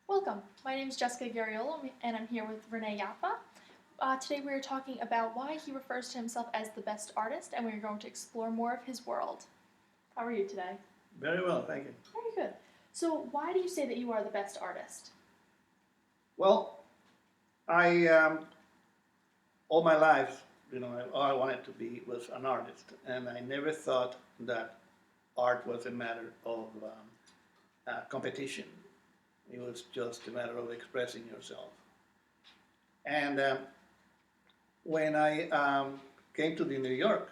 Welcome. My name is Jessica Gariolo, and I'm here with Rene. Today we are talking about why he refers to himself as the best artist, and we're going to explore more of his world. How are you today? Very well, thank you. Very good. So, why do you say that you are the best artist? Well, I all my life, all I wanted to be was an artist, and I never thought that art was a matter of competition. It was just a matter of expressing yourself. And when I came to New York,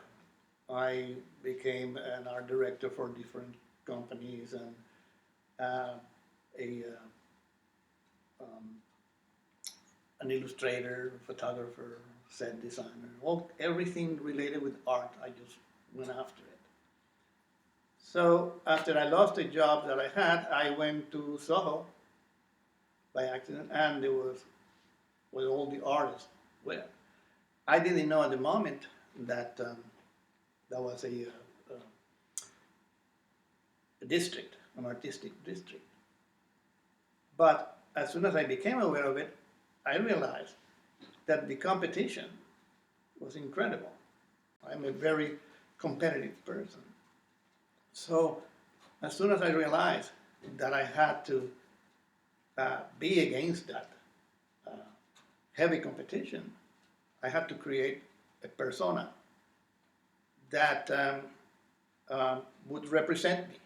I became an art director for different companies and a um, an illustrator, photographer, set designer, everything related with art. I just went after it. So after I lost the job that I had, I went to Soho by accident, and there was where all the artists were. I didn't know at the moment that that was a district, an artistic district. But as soon as I became aware of it, I realized that the competition was incredible. I'm a very competitive person. So as soon as I realized that I had to be against that uh, heavy competition, I had to create a persona that would represent me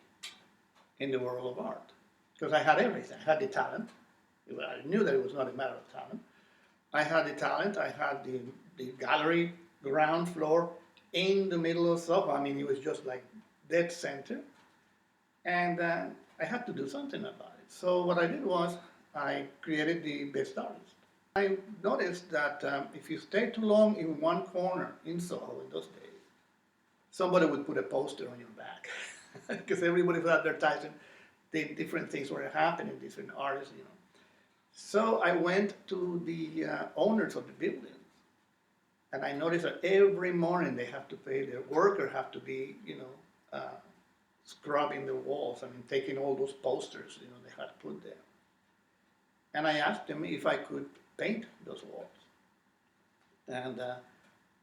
in the world of art. Because I had everything. I had the talent. I knew that it was not a matter of talent. I had the talent. I had the gallery ground floor in the middle of Soho. I mean, it was just like dead center. And I had to do something about it. So what I did was I created the best artist. I noticed that if you stay too long in one corner in Soho in those days, somebody would put a poster on your back because everybody was advertising the different things were happening, different artists, So I went to the owners of the buildings, and I noticed that every morning they have to pay, their worker have to be, scrubbing the walls. I mean, taking all those posters, they had put there. And I asked them if I could paint those walls. And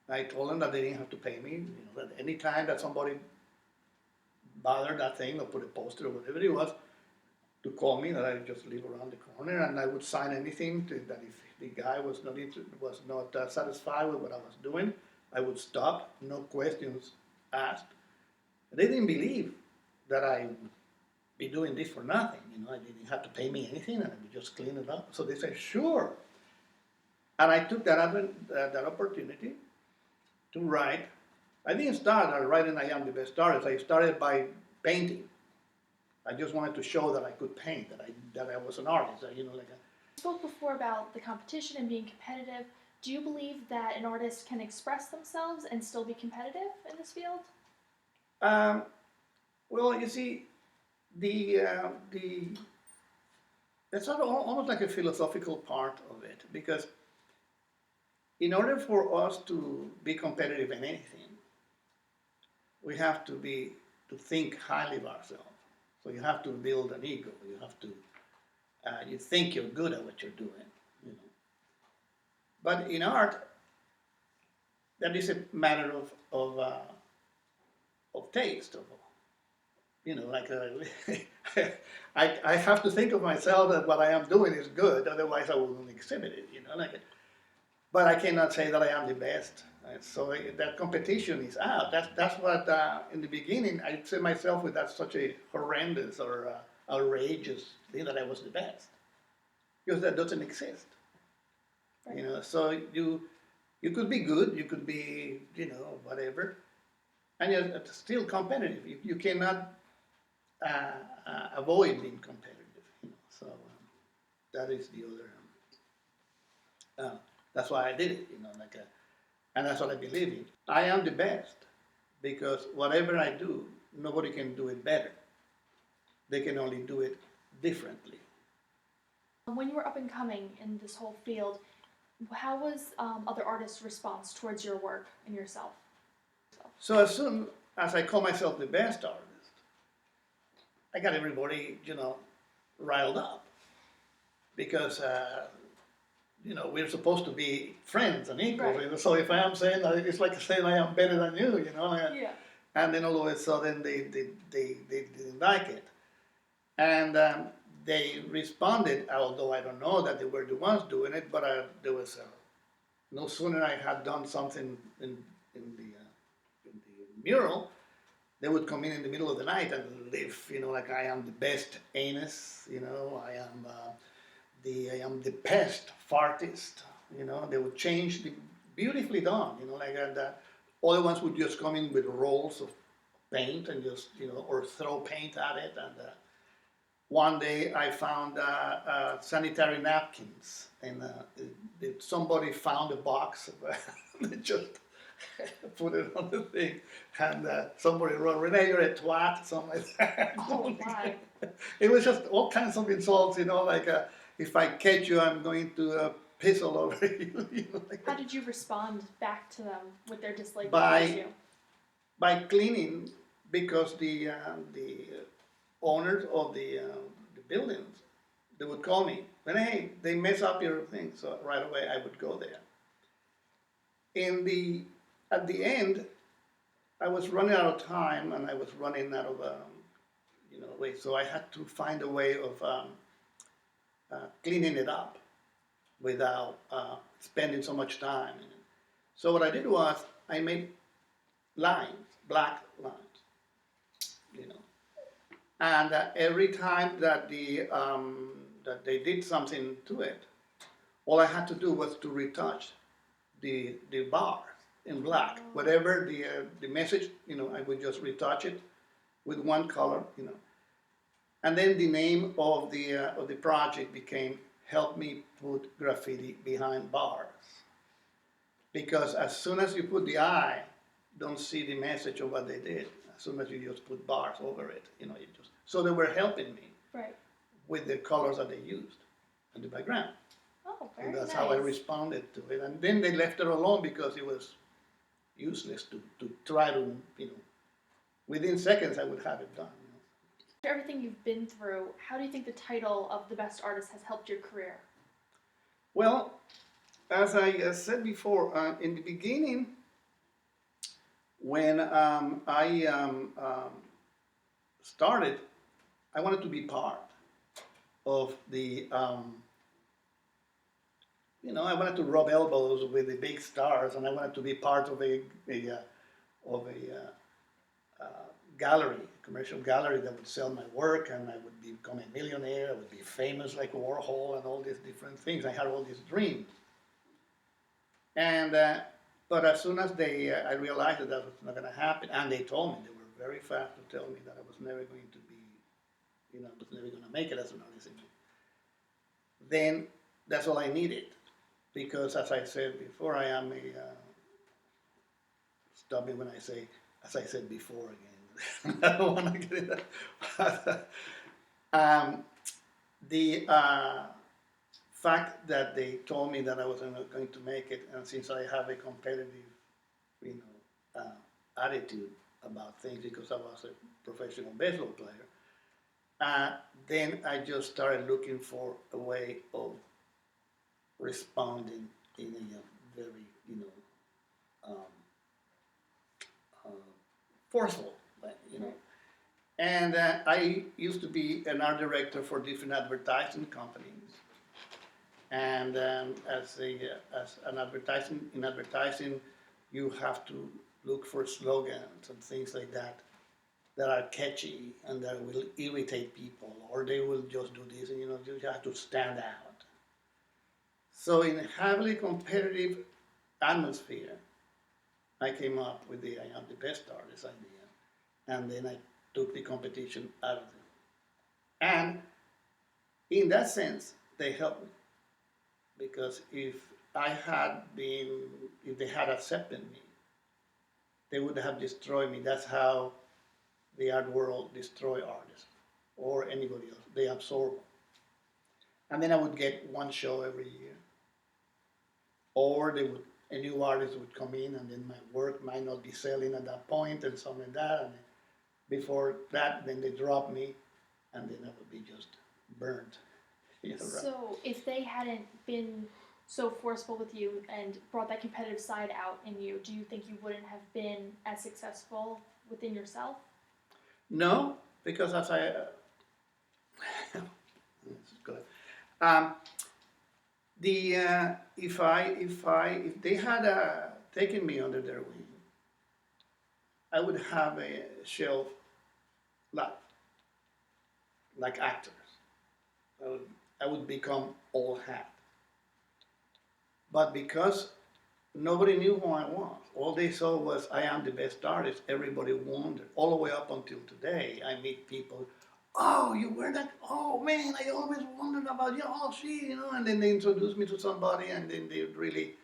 I told them that they didn't have to pay me, that any time that somebody bothered that thing or put a poster or whatever it was, to call me, that I would just leave around the corner, and I would sign anything that if the guy was not satisfied with what I was doing, I would stop, no questions asked. They didn't believe that I would be doing this for nothing. I didn't have to pay me anything, and I would just clean it up. So they said, sure. And I took that opportunity to write. I didn't start writing I am the best artist. I started by painting. I just wanted to show that I could paint, that I was an artist. You spoke before about the competition and being competitive. Do you believe that an artist can express themselves and still be competitive in this field? Well, you see, that's sort of almost like a philosophical part of it, because in order for us to be competitive in anything, we have to think highly of ourselves. So you have to build an ego. You have to, you think you're good at what you're doing. But in art, that is a matter of taste. I have to think of myself that what I am doing is good. Otherwise, I wouldn't exhibit it. But I cannot say that I am the best. So that competition is out. That's what in the beginning I said myself with that such a horrendous or outrageous thing that I was the best, because that doesn't exist. Right. So you could be good, you could be whatever, and you're still competitive. You cannot avoid being competitive. So that is the other. That's why I did it. And that's what I believe in. I am the best because whatever I do, nobody can do it better. They can only do it differently. When you were up and coming in this whole field, how was other artists' response towards your work and yourself? So as soon as I call myself the best artist, I got everybody, riled up. because we're supposed to be friends and equals. Right. So if I am saying it's like saying I am better than you, Yeah. and then all of a sudden they didn't like it, and they responded. Although I don't know that they were the ones doing it, but there was no sooner I had done something in the mural, they would come in the middle of the night and live, like I am the best anus, I am the best fartist, they would change the beautifully done, and other ones would just come in with rolls of paint and just, or throw paint at it. And one day I found sanitary napkins, and somebody found a box, they just put it on the thing, and somebody wrote, "Rene, you're a twat," something like that. Oh my. It was just all kinds of insults, like if I catch you, I'm going to piss all over you. How did you respond back to them with their dislike By- towards you? By cleaning, because the owners of the buildings, they would call me, and hey, they mess up your thing. So right away I would go there. At the end, I was running out of time, and I was running out of way. So I had to find a way of cleaning it up without spending so much time in it. So what I did was I made lines, black lines, and every time that that they did something to it, all I had to do was to retouch the bars in black. Whatever the message, I would just retouch it with one color, and then the name of the project became "Help Me Put Graffiti Behind Bars," because as soon as you put the eye, don't see the message of what they did. As soon as you just put bars over it, so they were helping me Right. with the colors that they used in the background. Oh, very And that's nice. how I responded to it. And then they left it alone because it was useless to try to, within seconds I would have it done. After everything you've been through, how do you think the title of the best artist has helped your career? Well, as I said before, in the beginning, when I started, I wanted to be part of the, I wanted to rub elbows with the big stars, and I wanted to be part of a gallery, commercial gallery that would sell my work, and I would become a millionaire. I would be famous like Warhol and all these different things. I had all these dreams, and but as soon as I realized that was not going to happen, and they told me, they were very fast to tell me that I was never going to be, I was never going to make it as an artist. Then that's all I needed, because as I said before, I am a. Stop me when I say, as I said before again. I don't want to get into that. The fact that they told me that I wasn't going to make it, and since I have a competitive, attitude about things because I was a professional baseball player, then I just started looking for a way of responding in a very, forceful way, And I used to be an art director for different advertising companies. And as an advertising, you have to look for slogans and things like that are catchy and that will irritate people, or they will just do this, and you have to stand out. So in a heavily competitive atmosphere, I came up with the "I am the best artist" idea, and then I took the competition out of it. And in that sense, they helped me, because if they had accepted me, they would have destroyed me. That's how the art world destroy artists or anybody else. They absorb them. And then I would get one show every year, or a new artist would come in, and then my work might not be selling at that point, and something like that. And before that, then they drop me, and then I would be just burnt. You're right. So if they hadn't been so forceful with you and brought that competitive side out in you, do you think you wouldn't have been as successful within yourself? No, because as I this is good. Um, if they had taken me under their wing, I would have a shelf life, like actors. I would I would become all hat. But because nobody knew who I was, all they saw was I am the best artist. Everybody wondered all the way up until today. I meet people. Oh, you were that? Oh man, I always wondered about you. Oh, and then they introduce me to somebody, and then they really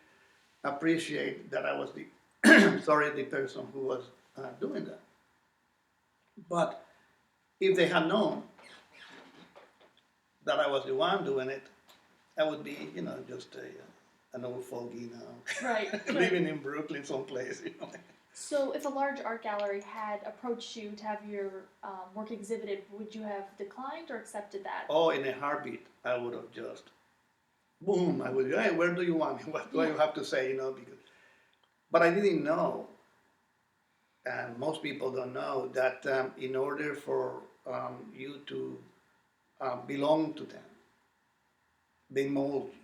appreciate that I was the sorry, the person who was doing that. But if they had known that I was the one doing it, I would be, just an old fogey now, Right. living in Brooklyn someplace. So if a large art gallery had approached you to have your work exhibited, would you have declined or accepted that? Oh, in a heartbeat, I would have just, boom, I would, hey, where do you want me? What do I have to say, but I didn't know, and most people don't know, that in order for you to belong to them, they mold you.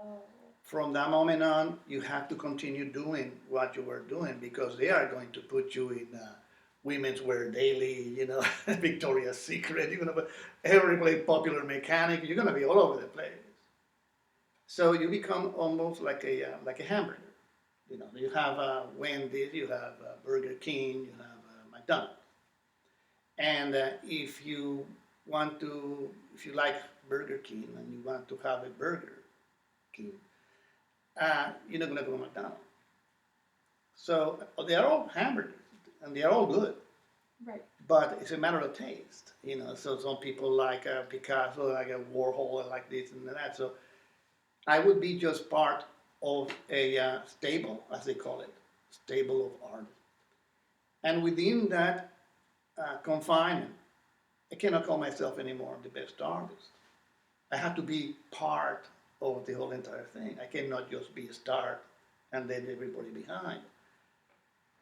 Oh. From that moment on, you have to continue doing what you were doing because they are going to put you in women's wear daily, Victoria's Secret, every place, Popular Mechanic. You're going to be all over the place. So you become almost like a hamburger. You have Wendy's, you have Burger King, you have McDonald's. And if you like Burger King and you want to have a Burger King, you're not going to go to McDonald's. So they are all hamburgers and they are all good. Right. But it's a matter of taste, So some people like Picasso, like a Warhol, like this and that. So I would be just part of a stable, as they call it, stable of art. And within that confinement, I cannot call myself anymore the best artist. I have to be part of the whole entire thing. I cannot just be a star and then everybody behind.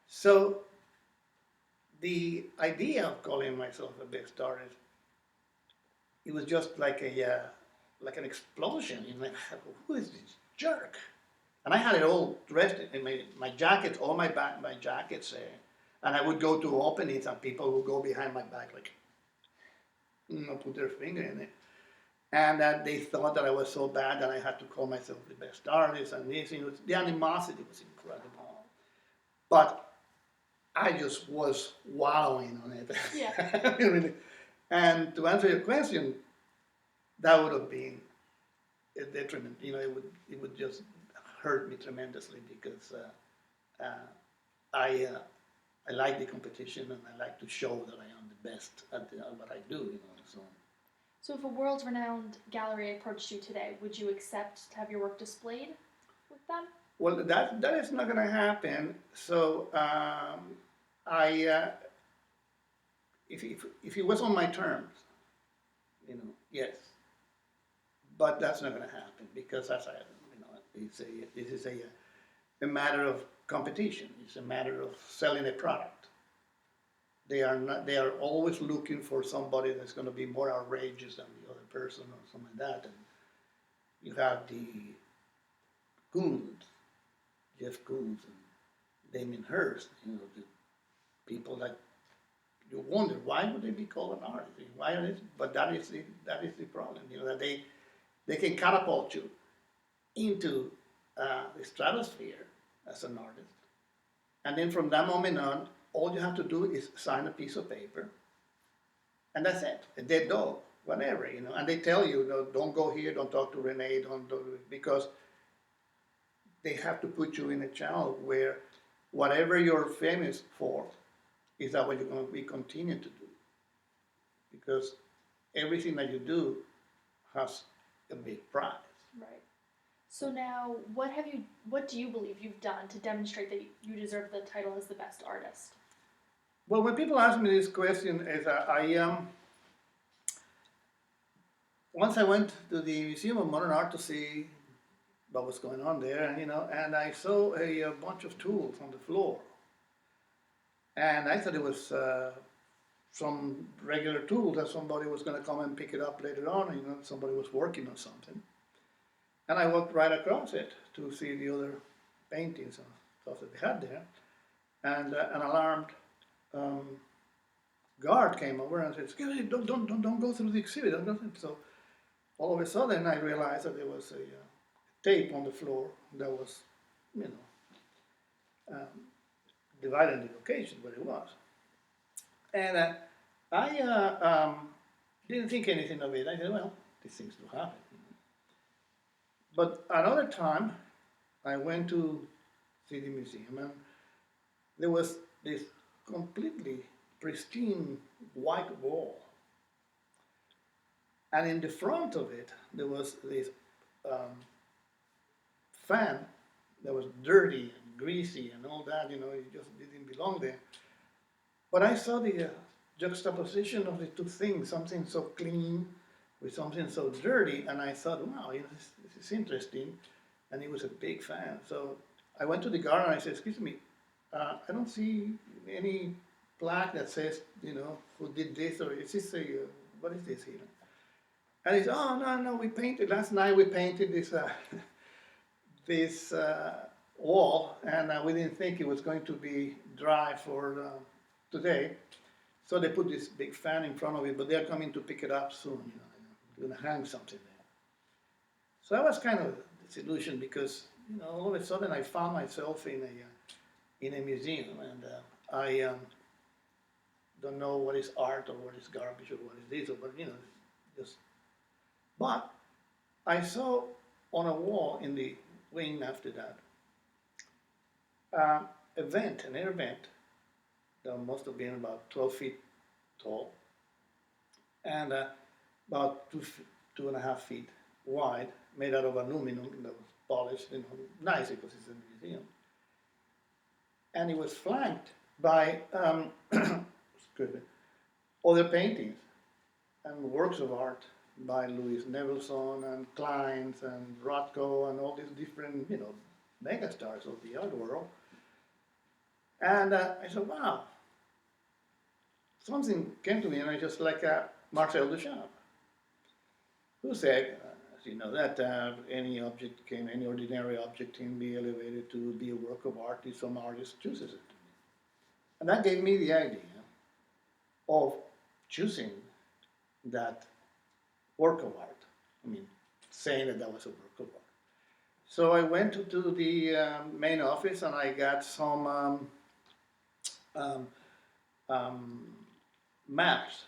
So the idea of calling myself a best artist, it was just like an explosion. Who is this jerk? And I had it all dressed in my jackets, all my jackets, and I would go to openings and people would go behind my back like, put their finger in it. And that they thought that I was so bad that I had to call myself the best artist and this. The animosity was incredible. But I just was wallowing on it. Yeah. And to answer your question, that would have been a detriment. It would just hurt me tremendously because I like the competition and I like to show that I am the best at what I do. So if a world-renowned gallery approached you today, would you accept to have your work displayed with them? Well, that is not going to happen. So if it was on my terms, yes. But that's not going to happen because this is a matter of competition. It's a matter of selling a product. They are always looking for somebody that's going to be more outrageous than the other person or something like that. And you have the Koons, Jeff Koons and Damien Hirst, the people that you wonder why would they be called an artist? Why are they? But that is the problem. That they can catapult you into the stratosphere as an artist, and then from that moment on, all you have to do is sign a piece of paper, and that's it. A dead dog, whatever, And they tell you, don't go here, don't talk to Rene, don't because they have to put you in a channel where whatever you're famous for is that what you're going to be continuing to do. Because everything that you do has a big prize. Right. So now, what do you believe you've done to demonstrate that you deserve the title as the best artist? Well, when people ask me this question, is once I went to the Museum of Modern Art to see what was going on there, and and I saw a bunch of tools on the floor, and I thought it was some regular tool that somebody was going to come and pick it up later on. Somebody was working on something, and I walked right across it to see the other paintings and stuff that they had there, and an alarmed um, guard came over and said, "Excuse me, don't go through the exhibit." Don't go through. So all of a sudden, I realized that there was a tape on the floor that was, you know, dividing the location where it was. And I didn't think anything of it. I said, well, these things do happen. But another time, I went to see the museum, and there was this completely pristine white wall. And in the front of it, there was this fan that was dirty and greasy and all that, it just didn't belong there. But I saw the juxtaposition of the two things, something so clean with something so dirty, and I thought, wow, this is interesting. And he was a big fan. So I went to the garden and I said, excuse me, I don't see any plaque that says, who did this, or is this what is this here? And he said, oh, no, last night we painted this, this wall, and we didn't think it was going to be dry for today. So they put this big fan in front of it, but they're coming to pick it up soon. They're going to hang something there. So I was kind of disillusioned because, all of a sudden I found myself in a museum, and I don't know what is art or what is garbage or what is this, or what, just. But I saw on a wall in the wing after that an air vent that must have been about 12 feet tall and about 2.5 feet wide, made out of aluminum that was polished, nice because it's a museum. And it was flanked by other paintings and works of art by Louis Nevelson and Kleins and Rothko and all these different, megastars of the art world. And I said, wow, something came to me, and I just like Marcel Duchamp, who said, as you know, that any ordinary object can be elevated to be a work of art if some artist chooses it. And that gave me the idea of choosing that work of art. Saying that was a work of art. So I went to the main office and I got some maps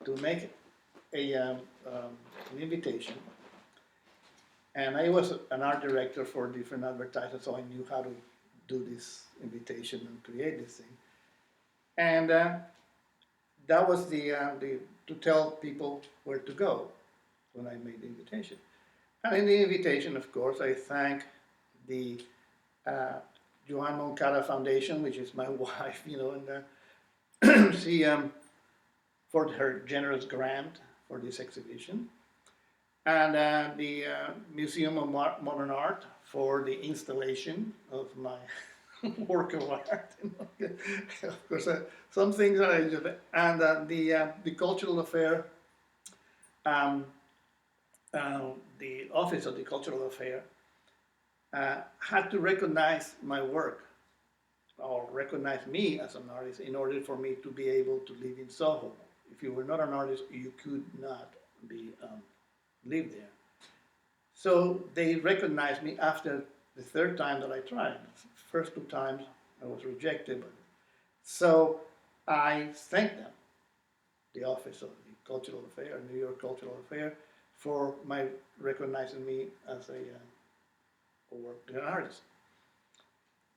to make an invitation. And I was an art director for different advertisers, so I knew how to do this invitation and create this thing. And that was the to tell people where to go when I made the invitation. And in the invitation, of course, I thank the Joan Moncada Foundation, which is my wife, and she for her generous grant for this exhibition, and the Museum of Modern Art for the installation of my work of art. Of course, some things are, and the cultural affair, the Office of the Cultural Affair had to recognize my work or recognize me as an artist in order for me to be able to live in Soho. If you were not an artist, you could not be live there. So they recognized me after the third time that I tried. The first 2 times I was rejected. So I thanked them, the Office of the Cultural Affair, New York Cultural Affair, for my recognizing me as an artist.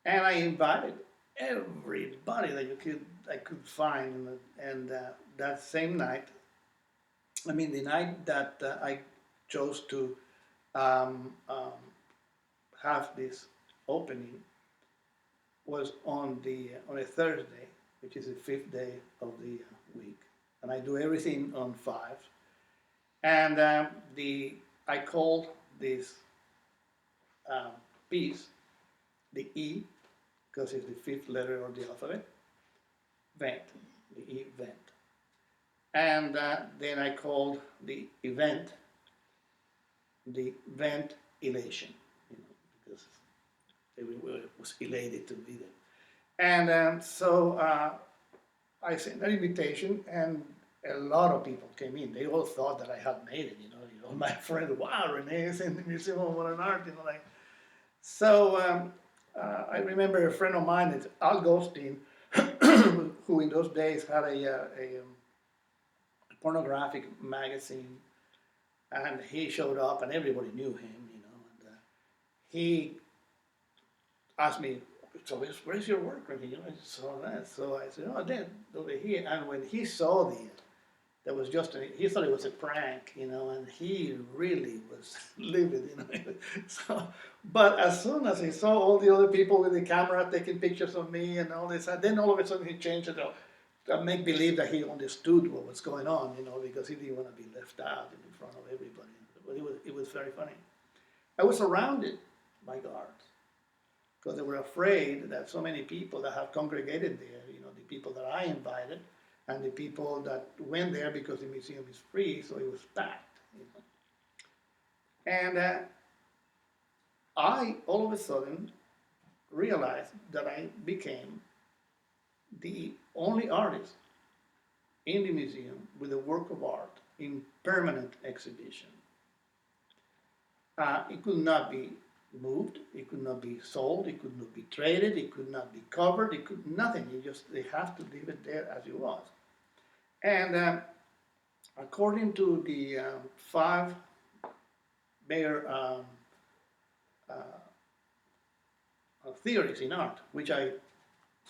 And I invited everybody that I could find, and that same night, the night that I chose to have this opening was on a Thursday, which is the 5th day of the week, and I do everything on 5. And I called this piece the E, because it's the fifth letter of the alphabet, vent, the event. And then I called the event the vent elation, because everyone was elated to be there. And so I sent an invitation, and a lot of people came in. They all thought that I had made it, my friend, wow, Rene is in the Museum of Modern Art, like. So I remember a friend of mine, it's Al Goldstein, who in those days had a pornographic magazine, and he showed up, and everybody knew him, and he asked me, so where's your work? So I said, oh, then over here. And when he saw that was just he thought it was a prank, and he really was livid, So, but as soon as he saw all the other people with the camera taking pictures of me and all this, and then all of a sudden he changed it to make believe that he understood what was going on, because he didn't want to be left out in front of everybody. But it was very funny. I was surrounded by guards, because they were afraid that so many people that have congregated there, the people that I invited, and the people that went there, because the museum is free, so it was packed. And I, all of a sudden, realized that I became the only artist in the museum with a work of art in permanent exhibition. It could not be moved, it could not be sold, it could not be traded, it could not be covered, it could nothing. They have to leave it there as it was. And according to the 5 major theories in art, which I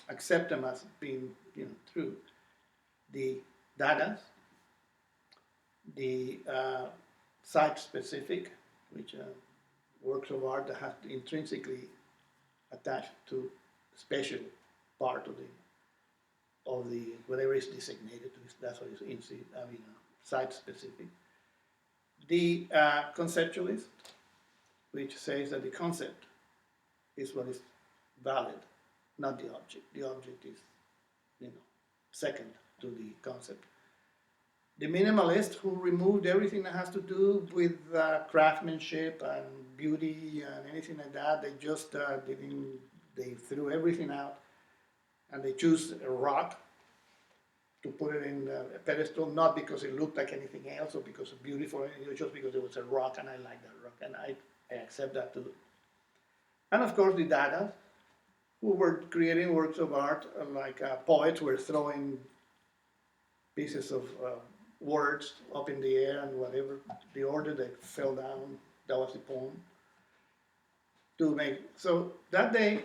accept them as being true, the Dadas, the site-specific, which works of art that have intrinsically attached to a special part of the whatever is designated, that's what is site-specific. The conceptualist, which says that the concept is what is valid, not the object. The object is, second to the concept. The minimalist, who removed everything that has to do with craftsmanship and beauty and anything like that. They just they threw everything out, and they choose a rock to put it in a pedestal, not because it looked like anything else or because it's beautiful, just because it was a rock, and I like that rock, and I accept that too. And of course, the Dada, who were creating works of art, like poets were throwing pieces of words up in the air, and whatever the order that fell down, that was the poem. So that day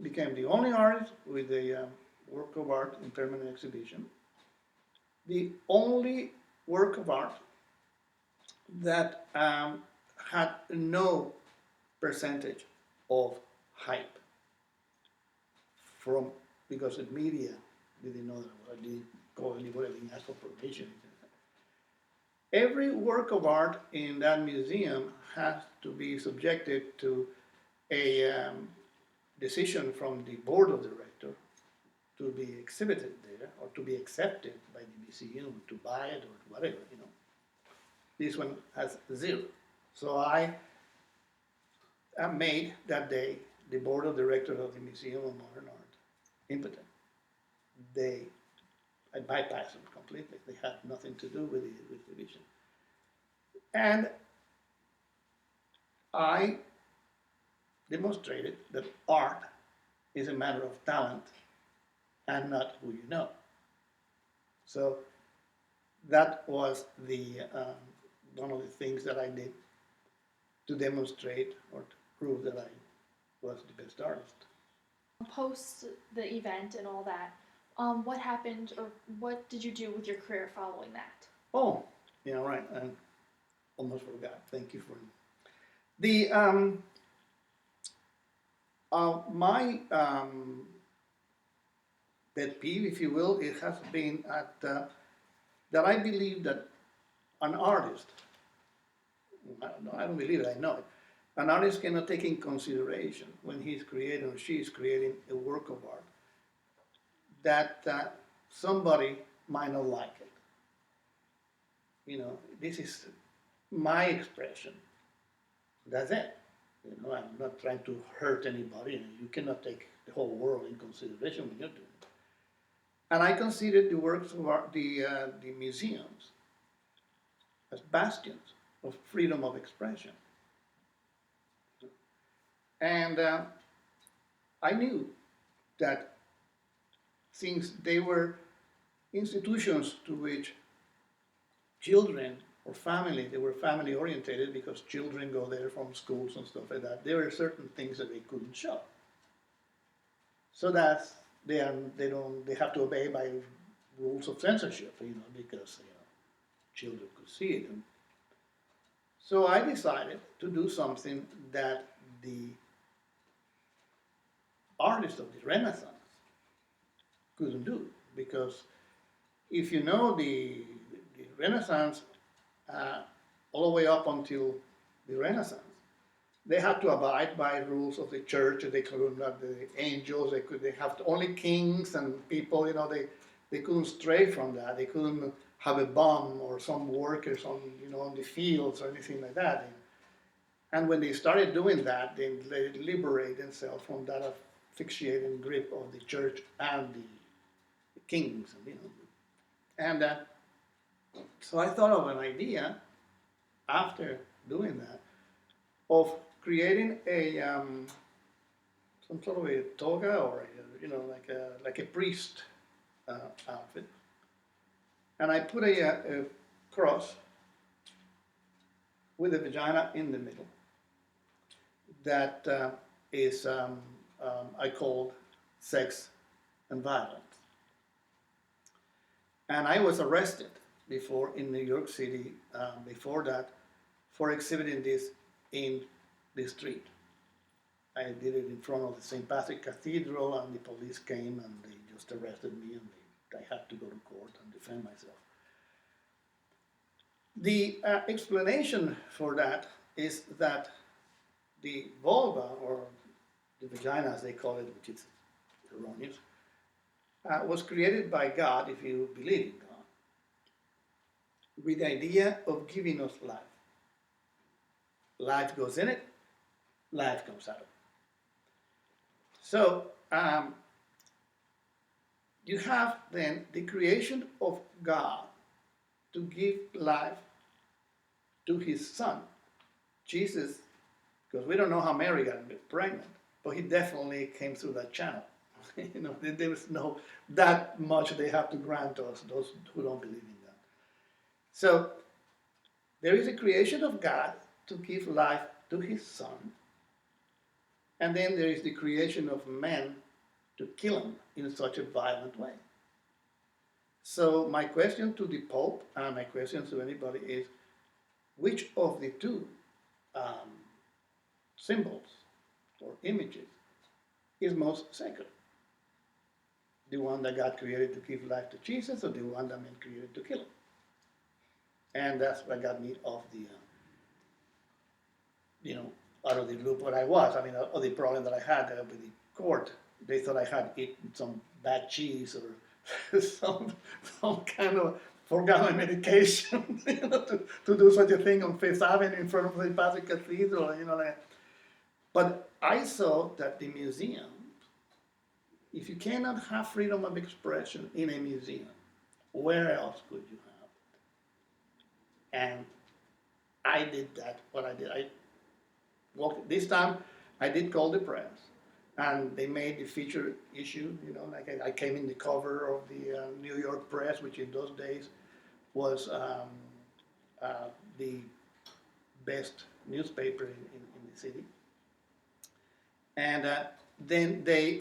became the only artist with a work of art in permanent exhibition, the only work of art that had no percentage of hype because the media didn't know that. I didn't call anybody, I didn't ask for permission. Every work of art in that museum has to be subjected to a decision from the board of directors to be exhibited there or to be accepted by the museum to buy it or whatever, This one has 0. So I made that day the board of directors of the Museum of Modern Art impotent. I bypassed them completely. They had nothing to do with the exhibition. And I demonstrated that art is a matter of talent and not who you know. So that was one of the things that I did to demonstrate or to prove that I was the best artist. Post the event and all that, what happened, or what did you do with your career following that? Oh, yeah, right. I almost forgot. Thank you for the my pet peeve, if you will, it has been that I believe that an artist, I don't believe it, I know it, an artist cannot take in consideration when he's creating or she's creating a work of art that somebody might not like it. You know, this is my expression. That's it. You know, I'm not trying to hurt anybody, and you cannot take the whole world in consideration when you're doing it. And I consider the works of art, the museums, as bastions of freedom of expression. And I knew that since they were institutions to which children or family, they were family orientated because children go there from schools and stuff like that, there were certain things that they couldn't show. So that they have to obey by rules of censorship, you know, because children could see it. And so I decided to do something that the artists of the Renaissance couldn't do, because if you know the Renaissance, all the way up until the Renaissance, they had to abide by rules of the church. They couldn't have the angels. They have to, only kings and people. You know, they couldn't stray from that. They couldn't have a bum or some workers on on the fields or anything like that. And when they started doing that, they liberate themselves from that asphyxiating grip of the church and the kings. And so I thought of an idea after doing that of creating a some sort of a toga or like a priest outfit, and I put a cross with a vagina in the middle. That is I called sex and violence. And I was arrested before in New York City, before that, for exhibiting this in the street. I did it in front of the St. Patrick Cathedral, and the police came and they just arrested me, and I had to go to court and defend myself. The explanation for that is that the vulva, or the vagina as they call it, which is erroneous, was created by God, if you believe in God, with the idea of giving us life. Life goes in it, life comes out of it. So you have then the creation of God to give life to his son, Jesus, because we don't know how Mary got pregnant, but he definitely came through that channel. There was no that much they have to grant us, those who don't believe in that. So there is a creation of God to give life to his son, and then there is the creation of man to kill him in such a violent way. So my question to the Pope, and my question to anybody is, which of the two symbols or images is most sacred? The one that God created to give life to Jesus, or the one that man created to kill him? And that's what got me off the, out of the loop where I was. I mean, of the problem that I had with the court. They thought I had eaten some bad cheese or some kind of forgotten medication, to do such a thing on Fifth Avenue in front of the Patrick Cathedral, But I saw that the museum, if you cannot have freedom of expression in a museum, where else could you have? And I did that. What I did, I walked. This time, I did call the press, and they made the feature issue. I came in the cover of the New York Press, which in those days was the best newspaper in the city. And then they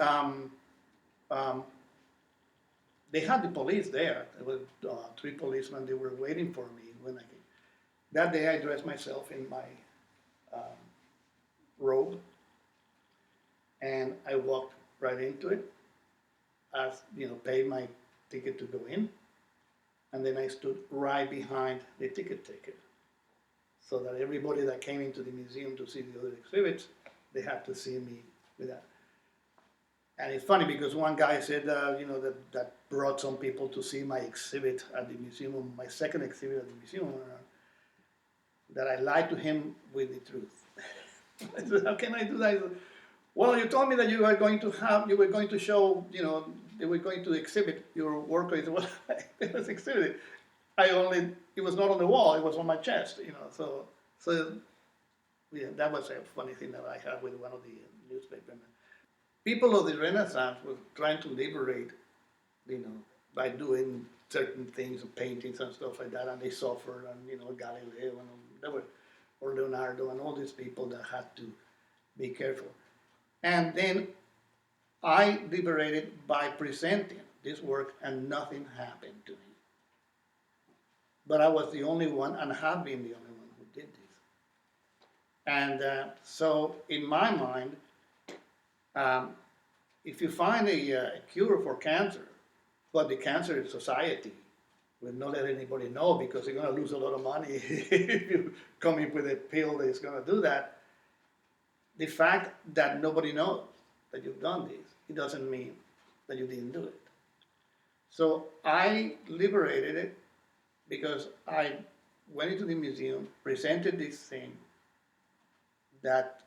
had the police there. There were 3 policemen. They were waiting for me when I came. That day I dressed myself in my robe, and I walked right into it. Paid my ticket to go in, and then I stood right behind the ticket taker, so that everybody that came into the museum to see the other exhibits, they had to see me with that. And it's funny because one guy said, that brought some people to see my exhibit at the museum, my second exhibit at the museum, that I lied to him with the truth. I said, how can I do that? He said, well, you told me that you were going to show, they were going to exhibit your work. I said, well, it was exhibited. It was not on the wall, it was on my chest, so yeah, that was a funny thing that I had with one of the newspapermen. People of the Renaissance were trying to liberate, by doing certain things, paintings and stuff like that, and they suffered, and Galileo or Leonardo and all these people that had to be careful. And then I liberated by presenting this work, and nothing happened to me. But I was the only one, and have been the only one who did this. And so, in my mind, if you find a cure for cancer, but the cancer in society will not let anybody know because you're going to lose a lot of money if you come in with a pill that's going to do that. The fact that nobody knows that you've done this, it doesn't mean that you didn't do it. So I liberated it because I went into the museum, presented this thing that,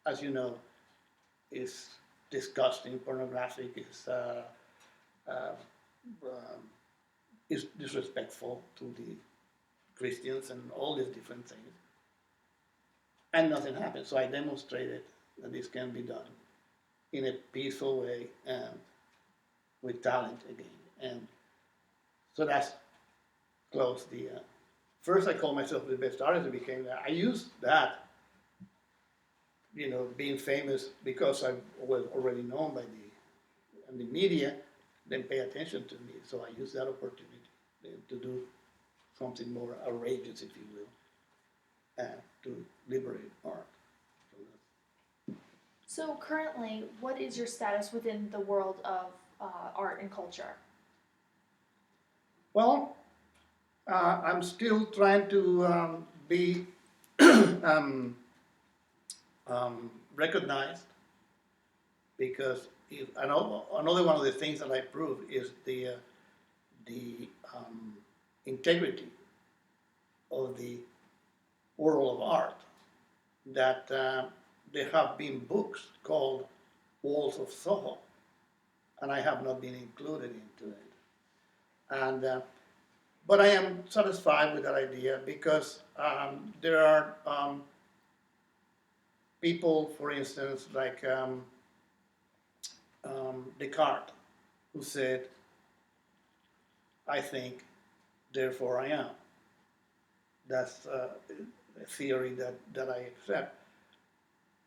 as you know, is disgusting, pornographic, is disrespectful to the Christians and all these different things. And nothing happened. So I demonstrated that this can be done in a peaceful way and with talent again. And so that's close the. First, I called myself the best artist. I became that. I used that, being famous because I was already known by the media, then pay attention to me. So I used that opportunity to do something more outrageous, if you will, to liberate art. So currently, what is your status within the world of art and culture? Well, I'm still trying to be recognized, because another one of the things that I prove is the integrity of the world of art. That there have been books called Walls of Soho, and I have not been included into it. And but I am satisfied with that idea because there are people, for instance, like Descartes, who said, "I think, therefore I am." That's a theory that I accept.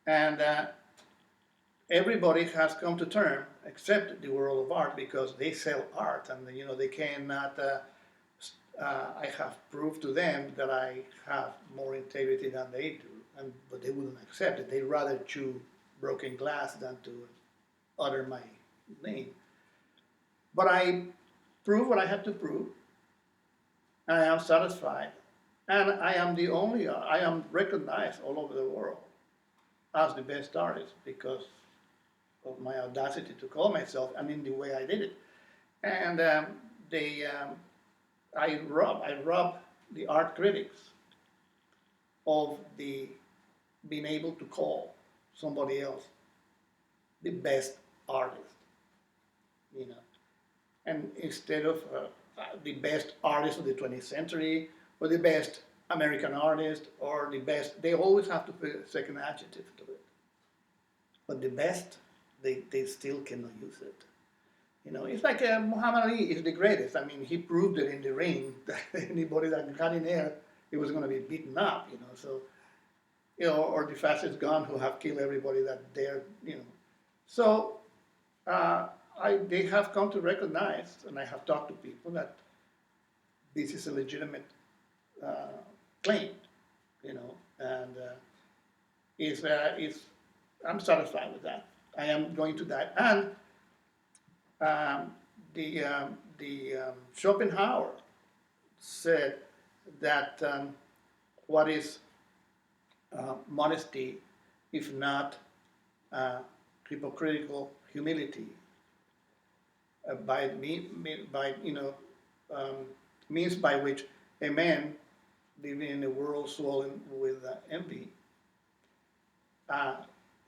And everybody has come to terms, except the world of art, because they sell art, and they cannot. I have proved to them that I have more integrity than they do, but they wouldn't accept it. They'd rather chew broken glass than to utter my name. But I proved what I had to prove, and I am satisfied. And I am recognized all over the world as the best artist because of my audacity to call myself, and in the way I did it. And I rob the art critics of being able to call somebody else the best artist, and instead of the best artist of the 20th century, or the best American artist, or the best, they always have to put a second adjective to it. But the best, they still cannot use it. It's like Muhammad Ali is the greatest. I mean, he proved it in the ring that anybody that got in there, he was going to be beaten up, So, or the fastest gun who have killed everybody that dare, So, they have come to recognize, and I have talked to people, that this is a legitimate claim, and I'm satisfied with that. I am going to that, and the Schopenhauer said that what is modesty if not hypocritical humility by means by which a man living in a world swollen with envy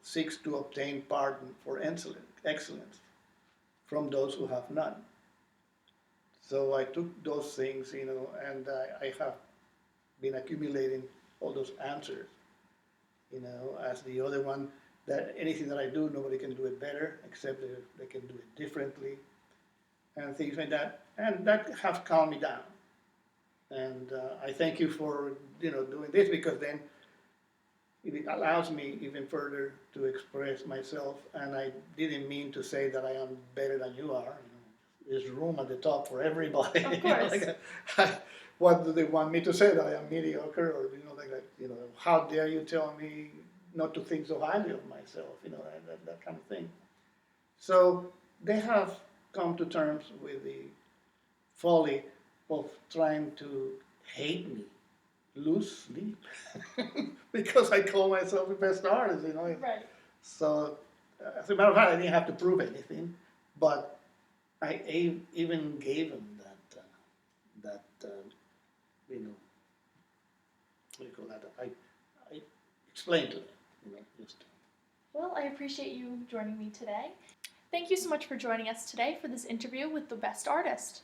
seeks to obtain pardon for excellence from those who have none. So I took those things, and I have been accumulating all those answers, as the other one, that anything that I do, nobody can do it better, except they can do it differently, and things like that. And that has calmed me down. And I thank you for, doing this, because then it allows me even further to express myself. And I didn't mean to say that I am better than you are. There's room at the top for everybody. Of course. What do they want me to say, that I am mediocre, or how dare you tell me not to think so highly of myself, that kind of thing. So they have come to terms with the folly of trying to hate me, lose sleep, because I call myself the best artist, Right. So, as a matter of fact, I didn't have to prove anything, but I even gave them that what do you call that? I explained to them, just. Well, I appreciate you joining me today. Thank you so much for joining us today for this interview with the best artist.